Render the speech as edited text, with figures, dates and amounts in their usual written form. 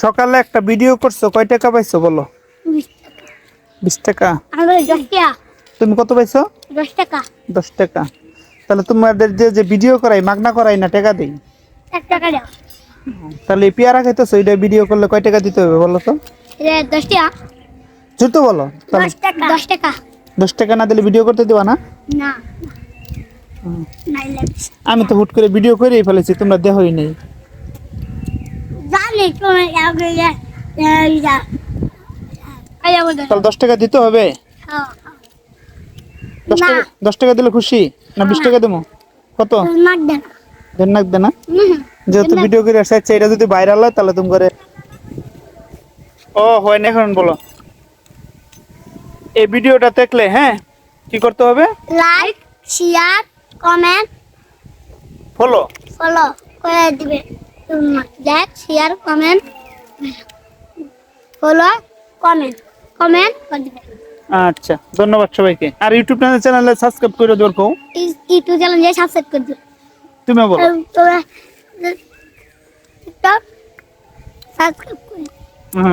সকালে একটা ভিডিও করছো, কয় টাকা পাইছো বলো? 20 টাকা। আমার 10 টাকা। তুমি কত পাইছো? 10 টাকা। 10 টাকা। তাহলে তোমাদের যে ভিডিও করাই মাগনা করাই না টাকা দেই? 1 টাকা দাও। তাহলে এই পেয়ারা খাইতেছো, এটা ভিডিও করলে কয় টাকা দিতে হবে বলো তো? 10 টাকা। দ্রুত বলো। 10 টাকা। 10 টাকা। 10 টাকা না দিলে ভিডিও করতে দিবা না? না। নাই লাগছে। আমি তো হুট করে ভিডিও করেই ফেলেছি, তোমরা দেখোই নেই। জানি তুমি আগে যা আয়া বল। তাহলে 10 টাকা দিতে হবে? হ্যাঁ। 10 টাকা দিলে খুশি না 20 টাকা দেবো? কত নাক দেন। দেন না দেন না? যেহেতু ভিডিও করে আসছে, এটা যদি ভাইরাল হয় তাহলে তুমি করে ও হয় না। এখন বলো, এই ভিডিওটা দেখলে হ্যাঁ কি করতে হবে? লাইক, শেয়ার, কমেন্ট, ফলো করে দিবে। Like, share, comment, follow, comment করে দিবে। আচ্ছা, ধন্যবাদ সবাইকে। আর ইউটিউব চ্যানেলে সাবস্ক্রাইব করে দেওয়ার কও। ইউটিউব চ্যানেল সাবস্ক্রাইব করে দিবে। তুমি বলো। তোমরা টিকটক সাবস্ক্রাইব করে হ্যাঁ।